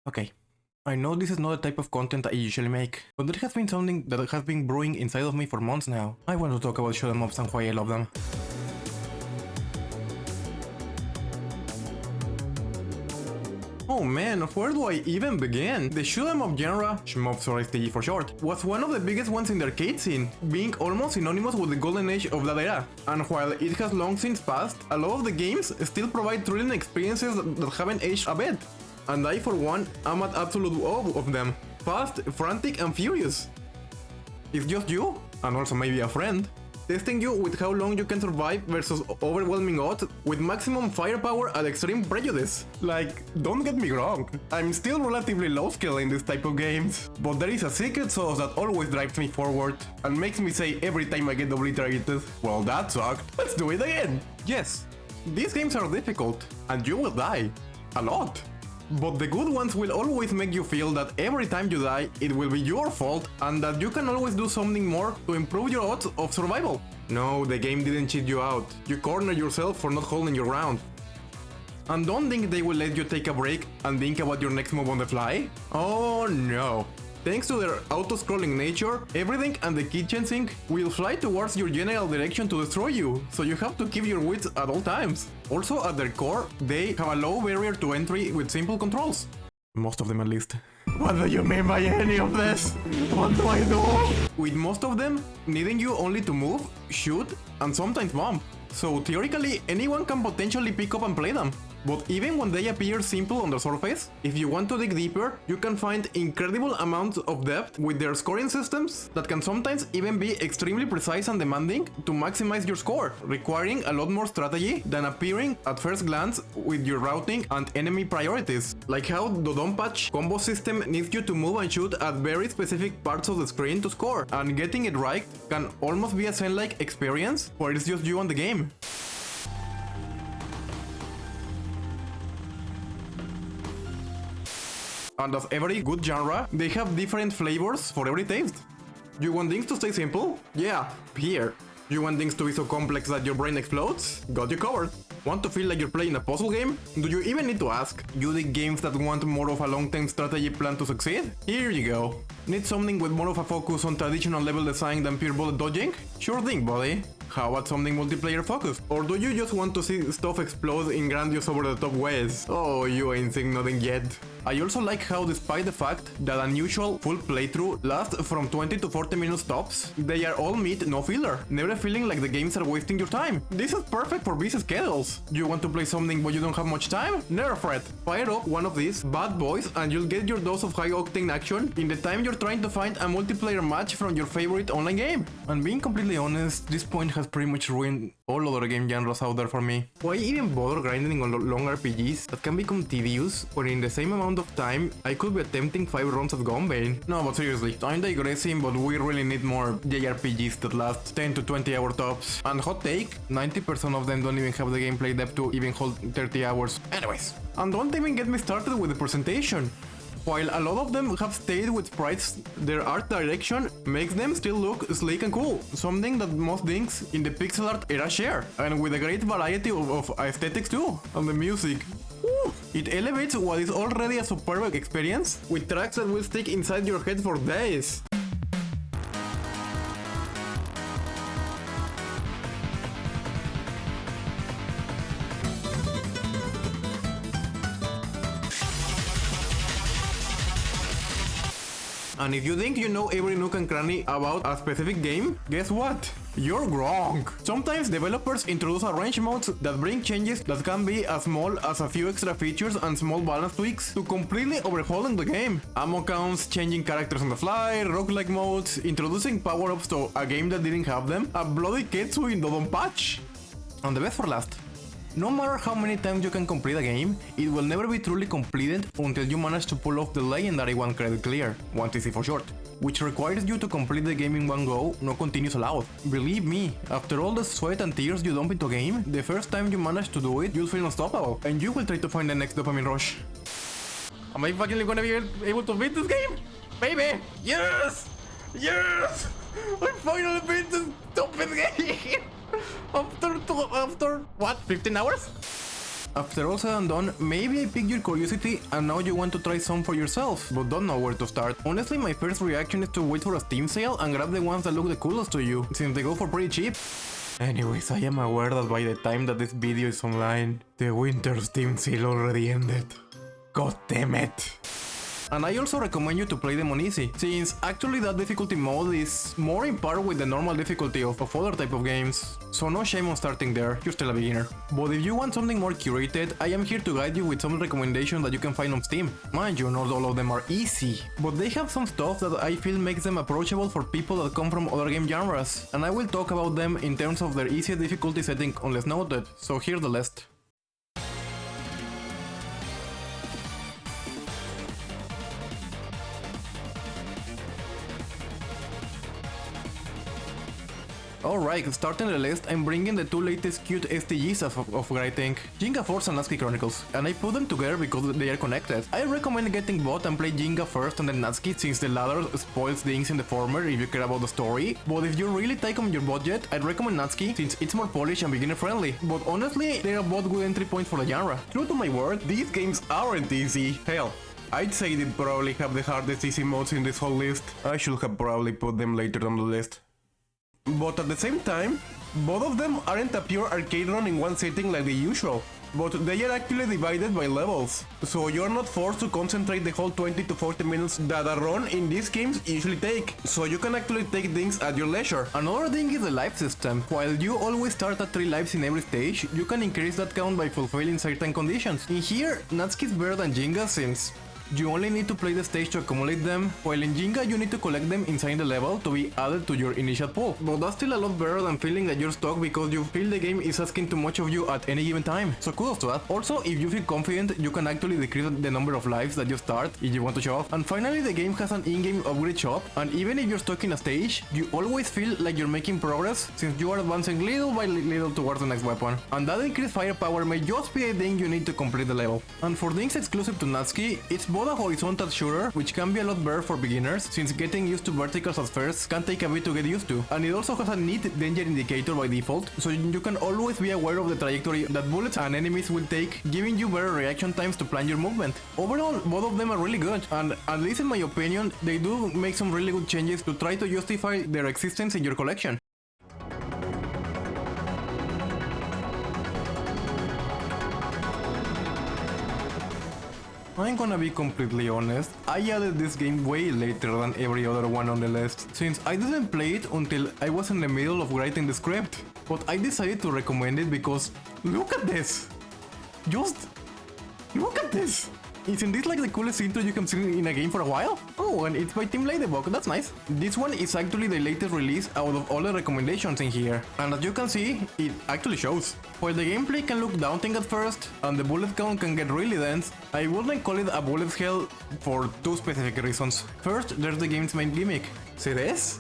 Okay, I know this is not the type of content I usually make, but there has been something that has been brewing inside of me for months now. I want to talk about Shmups and why I love them. Oh man, where do I even begin? The shoot-'em-up genre, Shmups or STG for short, was one of the biggest ones in the arcade scene, being almost synonymous with the golden age of that era. And while it has long since passed, a lot of the games still provide thrilling experiences that haven't aged a bit. And I, for one, am at absolute awe of them. Fast, frantic, and furious. It's just you, and also maybe a friend, testing you with how long you can survive versus overwhelming odds with maximum firepower and extreme prejudice. Like, don't get me wrong, I'm still relatively low skill in this type of games, but there is a secret sauce that always drives me forward and makes me say every time I get obliterated, well that sucked, let's do it again. Yes, these games are difficult, and you will die. A lot. But the good ones will always make you feel that every time you die, it will be your fault and that you can always do something more to improve your odds of survival. No, the game didn't cheat you out. You cornered yourself for not holding your ground. And don't think they will let you take a break and think about your next move on the fly. Oh no. Thanks to their auto-scrolling nature, everything and the kitchen sink will fly towards your general direction to destroy you, so you have to keep your wits at all times. Also, at their core, they have a low barrier to entry with simple controls. Most of them at least. What do you mean by any of this? What do I do? With most of them, needing you only to move, shoot, and sometimes bump. So theoretically, anyone can potentially pick up and play them. But even when they appear simple on the surface, if you want to dig deeper, you can find incredible amounts of depth with their scoring systems that can sometimes even be extremely precise and demanding to maximize your score, requiring a lot more strategy than appearing at first glance with your routing and enemy priorities. Like how the Donpatch combo system needs you to move and shoot at very specific parts of the screen to score, and getting it right can almost be a Zen-like experience where it's just you and the game. And as every good genre, they have different flavors for every taste. You want things to stay simple? Yeah, here. You want things to be so complex that your brain explodes? Got you covered. Want to feel like you're playing a puzzle game? Do you even need to ask? You dig games that want more of a long-term strategy plan to succeed? Here you go. Need something with more of a focus on traditional level design than pure bullet dodging? Sure thing, buddy. How about something multiplayer focused? Or do you just want to see stuff explode in grandiose over-the-top ways? Oh, you ain't seen nothing yet. I also like how, despite the fact that an usual full playthrough lasts from 20 to 40 minutes tops, they are all meat, no filler, never feeling like the games are wasting your time. This is perfect for busy schedules. You want to play something but you don't have much time? Never fret. Fire up one of these bad boys and you'll get your dose of high-octane action in the time you're trying to find a multiplayer match from your favorite online game. And being completely honest, this point has pretty much ruined all other game genres out there for me. Why even bother grinding on long RPGs that can become tedious when in the same amount of time I could be attempting 5 runs of Gunbane? No, but seriously, I'm digressing, but we really need more JRPGs that last 10 to 20 hour tops. And hot take, 90% of them don't even have the gameplay depth to even hold 30 hours. Anyways, and don't even get me started with the presentation. While a lot of them have stayed with sprites, their art direction makes them still look sleek and cool, something that most things in the pixel art era share, and with a great variety of aesthetics too. And the music, it elevates what is already a superb experience with tracks that will stick inside your head for days. And if you think you know every nook and cranny about a specific game, guess what? You're wrong. Sometimes developers introduce arrange modes that bring changes that can be as small as a few extra features and small balance tweaks to completely overhauling the game. Ammo counts, changing characters on the fly, roguelike modes, introducing power-ups to a game that didn't have them, a bloody Ketsu in the Donpatch. And the best for last. No matter how many times you can complete a game, it will never be truly completed until you manage to pull off the legendary one credit clear, 1TC for short, which requires you to complete the game in one go, no continues allowed. Believe me, after all the sweat and tears you dump into a game, the first time you manage to do it, you'll feel unstoppable, and you will try to find the next dopamine rush. Am I fucking gonna be able to beat this game? Baby! Yes! Yes! I finally beat this stupid game! After what, 15 hours? After all said and done, maybe I piqued your curiosity and now you want to try some for yourself, but don't know where to start. Honestly, my first reaction is to wait for a Steam sale and grab the ones that look the coolest to you, since they go for pretty cheap. Anyways, I am aware that by the time that this video is online, the winter Steam sale already ended. God damn it. And I also recommend you to play them on easy, since actually that difficulty mode is more in par with the normal difficulty of other type of games. So no shame on starting there, you're still a beginner. But if you want something more curated, I am here to guide you with some recommendations that you can find on Steam. Mind you, not all of them are easy, but they have some stuff that I feel makes them approachable for people that come from other game genres, and I will talk about them in terms of their easiest difficulty setting unless noted, so here's the list. Alright, starting the list, I'm bringing the two latest cute STGs of writing, Ginga Force and Natsuki Chronicles, and I put them together because they are connected. I recommend getting both and play Ginga first and then Natsuki, since the latter spoils things in the former if you care about the story, but if you really take on your budget, I'd recommend Natsuki since it's more polished and beginner friendly, but honestly, they are both good entry points for the genre. True to my word, these games aren't easy. Hell, I'd say they probably have the hardest easy modes in this whole list. I should have probably put them later on the list. But at the same time, both of them aren't a pure arcade run in one setting like the usual, but they are actually divided by levels, so you're not forced to concentrate the whole 20 to 40 minutes that a run in these games usually take, so you can actually take things at your leisure. Another thing is the life system. While you always start at 3 lives in every stage, you can increase that count by fulfilling certain conditions. In here, Natsuki is better than Ginga since you only need to play the stage to accumulate them, while in Ginga you need to collect them inside the level to be added to your initial pool. But that's still a lot better than feeling that you're stuck because you feel the game is asking too much of you at any given time, so kudos to that. Also, if you feel confident, you can actually decrease the number of lives that you start if you want to show off. And finally, the game has an in-game upgrade shop, and even if you're stuck in a stage, you always feel like you're making progress since you are advancing little by little towards the next weapon. And that increased firepower may just be a thing you need to complete the level. And for things exclusive to Natsuki, it's both a horizontal shooter, which can be a lot better for beginners, since getting used to verticals at first can take a bit to get used to, and it also has a neat danger indicator by default, so you can always be aware of the trajectory that bullets and enemies will take, giving you better reaction times to plan your movement. Overall, both of them are really good, and at least in my opinion, they do make some really good changes to try to justify their existence in your collection. I'm gonna be completely honest, I added this game way later than every other one on the list, since I didn't play it until I was in the middle of writing the script. But I decided to recommend it because look at this! Just look at this! Isn't this like the coolest intro you can see in a game for a while? Oh, and it's by Team Ladybug, that's nice. This one is actually the latest release out of all the recommendations in here, and as you can see, it actually shows. While the gameplay can look daunting at first, and the bullet count can get really dense, I wouldn't call it a bullet hell for two specific reasons. First, there's the game's main gimmick. See this?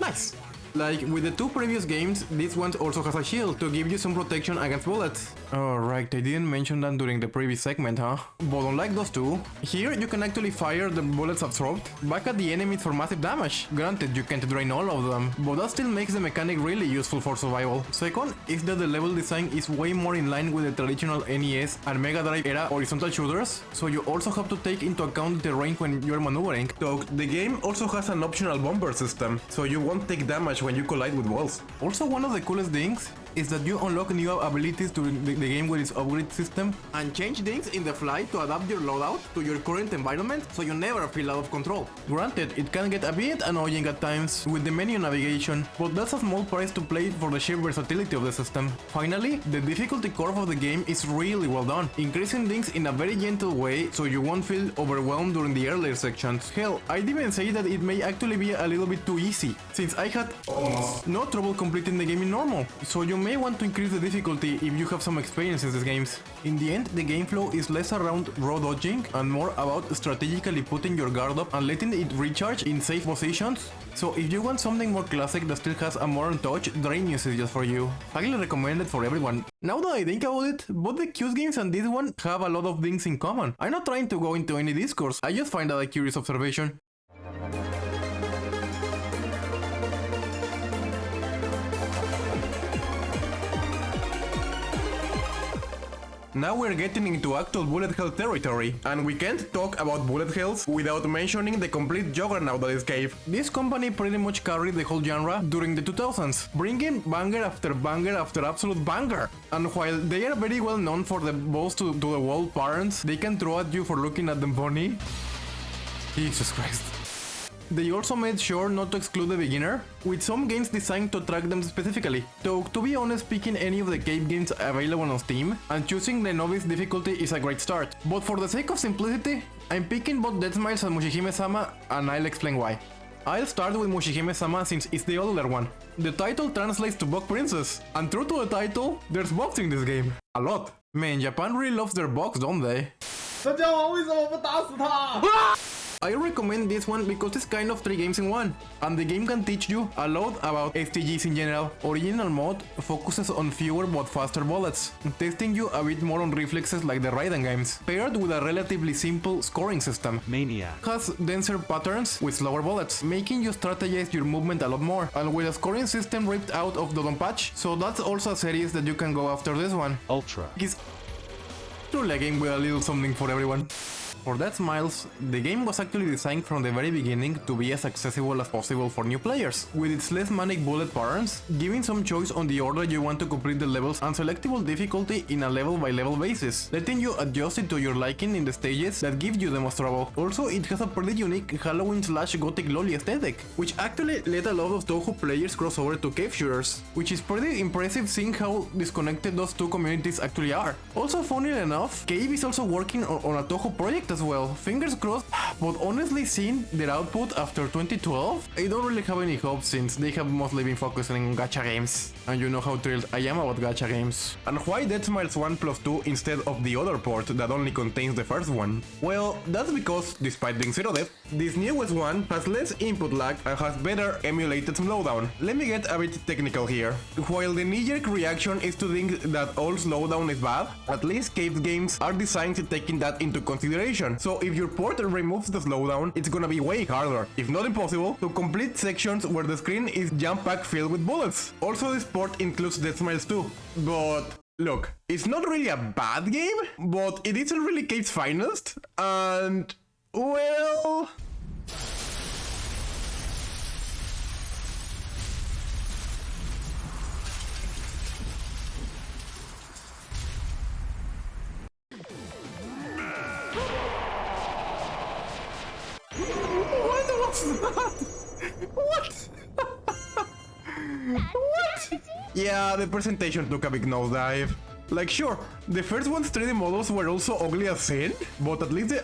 Nice! Like with the two previous games, this one also has a shield to give you some protection against bullets. Alright, I didn't mention that during the previous segment, huh? But unlike those two, here you can actually fire the bullets absorbed back at the enemies for massive damage. Granted, you can't drain all of them, but that still makes the mechanic really useful for survival. Second is that the level design is way more in line with the traditional NES and Mega Drive era horizontal shooters, so you also have to take into account the terrain when you're maneuvering. So the game also has an optional bomber system, so you won't take damage when you collide with walls. Also, one of the coolest things is that you unlock new abilities during the game with its upgrade system and change things in the fly to adapt your loadout to your current environment so you never feel out of control. Granted, it can get a bit annoying at times with the menu navigation, but that's a small price to pay for the sheer versatility of the system. Finally, the difficulty curve of the game is really well done, increasing things in a very gentle way so you won't feel overwhelmed during the earlier sections. Hell, I'd even say that it may actually be a little bit too easy, since I had almost no trouble completing the game in normal, so you may want to increase the difficulty if you have some experience in these games. In the end, the game flow is less around raw dodging and more about strategically putting your guard up and letting it recharge in safe positions. So if you want something more classic that still has a modern touch, Drainius is just for you. Highly recommended for everyone. Now that I think about it, both the Q's games and this one have a lot of things in common. I'm not trying to go into any discourse, I just find that a curious observation. Now we're getting into actual bullet hell territory, and we can't talk about bullet hells without mentioning the complete juggernaut that is Cave. This company pretty much carried the whole genre during the 2000s, bringing banger after absolute banger. And while they are very well known for the balls to the wall parents they can throw at you for looking at them funny, Jesus Christ. They also made sure not to exclude the beginner, with some games designed to track them specifically. Though, to be honest, picking any of the Cave games available on Steam and choosing the novice difficulty is a great start. But for the sake of simplicity, I'm picking both Dead Smiles and Mushihime-sama, and I'll explain why. I'll start with Mushihime-sama since it's the older one. The title translates to Bug Princess, and true to the title, there's bugs in this game. A lot. Man, Japan really loves their bugs, don't they? I recommend this one because it's kind of 3 games in one, and the game can teach you a lot about STGs in general. Original mode focuses on fewer but faster bullets, testing you a bit more on reflexes like the Raiden games, paired with a relatively simple scoring system. Maniac Has denser patterns with slower bullets, making you strategize your movement a lot more, and with a scoring system ripped out of the patch, so that's also a series that you can go after this one. Ultra It's truly a game with a little something for everyone. For Dead Smiles, the game was actually designed from the very beginning to be as accessible as possible for new players, with its less manic bullet patterns, giving some choice on the order you want to complete the levels and selectable difficulty in a level by level basis, letting you adjust it to your liking in the stages that give you the most trouble. Also, it has a pretty unique Halloween/gothic lolly aesthetic, which actually let a lot of Touhou players cross over to cave shooters, which is pretty impressive seeing how disconnected those two communities actually are. Also, funnily enough, Cave is also working on a Touhou project as well, fingers crossed, but honestly seeing their output after 2012, I don't really have any hope since they have mostly been focusing on gacha games, and you know how thrilled I am about gacha games. And why Dead Smiles 1+2 instead of the other port that only contains the first one? Well, that's because, despite being zero depth, this newest one has less input lag and has better emulated slowdown. Let me get a bit technical here. While the knee-jerk reaction is to think that all slowdown is bad, at least Cave games are designed to taking that into consideration. So if your port removes the slowdown, it's gonna be way harder, if not impossible, to complete sections where the screen is jam-packed filled with bullets. Also, this port includes Dead Smiles 2, but look, it's not really a bad game, but it isn't really Cave's finest, and well... What? What? Yeah, the presentation took a big nosedive. Like, sure, the first one's 3D models were also ugly as sin, but at least the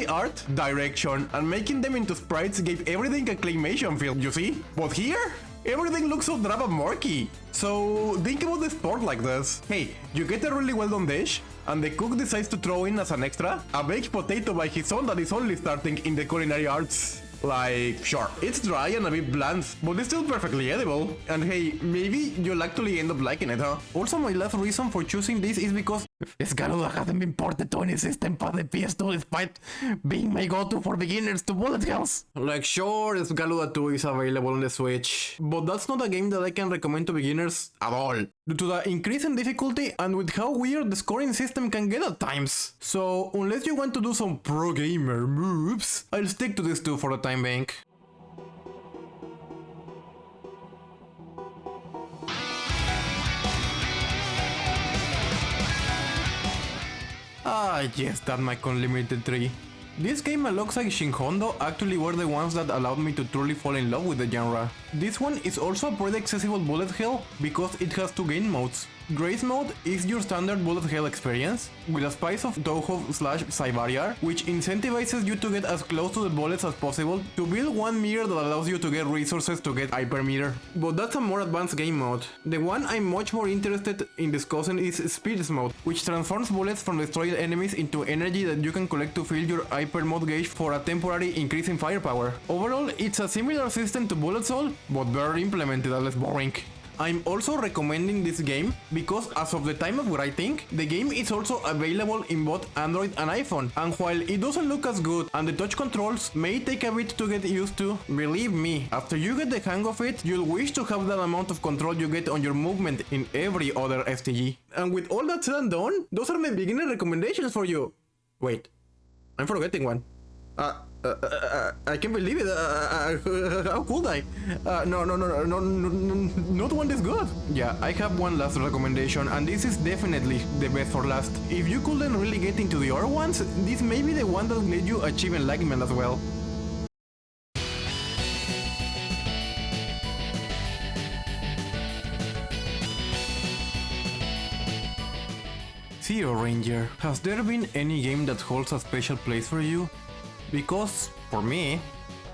art direction and making them into sprites gave everything a claymation feel, you see? But here, everything looks so drab and murky. So think about the sport like this. Hey, you get a really well done dish, and the cook decides to throw in as an extra a baked potato by his son that is only starting in the culinary arts. Like, sure, it's dry and a bit bland, but it's still perfectly edible. And hey, maybe you'll actually end up liking it, huh? Also, my last reason for choosing this is because Garuda hasn't been ported to any system past the PS2 despite being my go-to for beginners to bullet hells. Like, sure, Garuda 2 is available on the Switch, but that's not a game that I can recommend to beginners at all, due to the increase in difficulty and with how weird the scoring system can get at times. So, unless you want to do some pro gamer moves, I'll stick to this two for the time being. Ah yes, that Mic Unlimited 3. This game alongside Shinhondo actually were the ones that allowed me to truly fall in love with the genre. This one is also a pretty accessible bullet hell because it has 2 game modes. Grace mode is your standard bullet hell experience, with a spice of Touhou/Cybarrier, which incentivizes you to get as close to the bullets as possible to build one meter that allows you to get resources to get hypermeter. But that's a more advanced game mode. The one I'm much more interested in discussing is Spirits mode, which transforms bullets from destroyed enemies into energy that you can collect to fill your hyper mod gauge for a temporary increase in firepower. Overall, it's a similar system to Bullet Soul, but better implemented and less boring. I'm also recommending this game because as of the time of writing, the game is also available in both Android and iPhone, and while it doesn't look as good and the touch controls may take a bit to get used to, believe me, after you get the hang of it, you'll wish to have that amount of control you get on your movement in every other STG. And with all that said and done, those are my beginner recommendations for you. Wait, I'm forgetting one. I can't believe it. How could I? No, not one this good. Yeah, I have one last recommendation, and this is definitely the best for last. If you couldn't really get into the other ones, this may be the one that let you achieve enlightenment as well. Zero Ranger, has there been any game that holds a special place for you? Because, for me,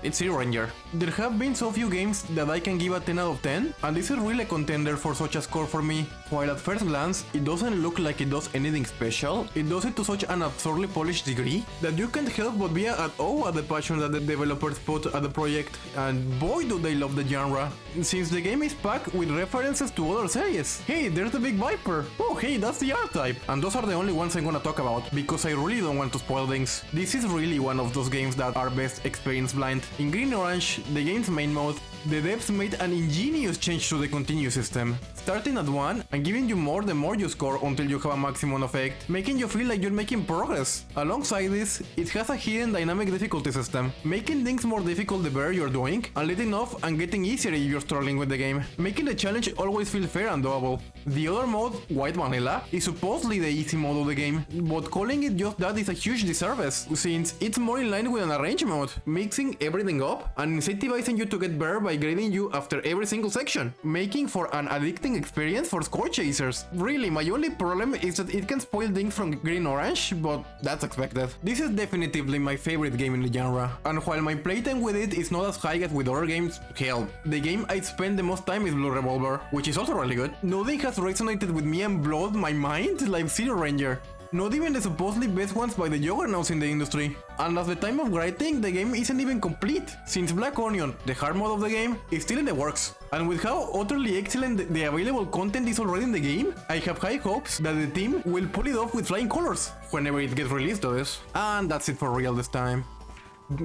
it's Zero Ranger. There have been so few games that I can give a 10 out of 10, and this is really a contender for such a score for me. While at first glance, it doesn't look like it does anything special, it does it to such an absurdly polished degree that you can't help but be at awe at the passion that the developers put at the project, and boy do they love the genre. Since the game is packed with references to other series. Hey, there's the Big Viper! Oh hey, that's the R-Type! And those are the only ones I'm gonna talk about, because I really don't want to spoil things. This is really one of those games that are best experienced blind. In Green Orange, the game's main mode, the devs made an ingenious change to the continue system, starting at 1 and giving you more the more you score until you have a maximum effect, making you feel like you're making progress. Alongside this, it has a hidden dynamic difficulty system, making things more difficult the better you're doing, and letting off and getting easier if you're struggling with the game, making the challenge always feel fair and doable. The other mode, White Vanilla, is supposedly the easy mode of the game, but calling it just that is a huge disservice, since it's more in line with an arrange mode, mixing everything up and incentivizing you to get better by grading you after every single section, making for an addicting experience for score chasers. Really, my only problem is that it can spoil things from Green Orange, but that's expected. This is definitively my favorite game in the genre, and while my playtime with it is not as high as with other games, hell, the game I spend the most time is Blue Revolver, which is also really good. Nothing has resonated with me and blowed my mind like Zero Ranger. Not even the supposedly best ones by the juggernauts in the industry. And at the time of writing, the game isn't even complete, since Black Onion, the hard mode of the game, is still in the works. And with how utterly excellent the available content is already in the game, I have high hopes that the team will pull it off with flying colors, whenever it gets released that is. And that's it for real this time.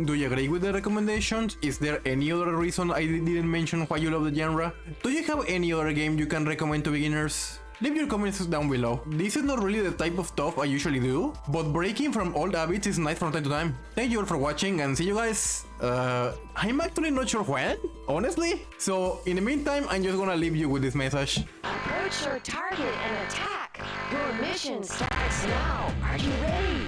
Do you agree with the recommendations? Is there any other reason I didn't mention why you love the genre? Do you have any other game you can recommend to beginners? Leave your comments down below. This is not really the type of stuff I usually do, but breaking from old habits is nice from time to time. Thank you all for watching and see you guys, I'm actually not sure when, honestly. So in the meantime, I'm just gonna leave you with this message. Approach your target and attack. Your mission starts now. Are you ready?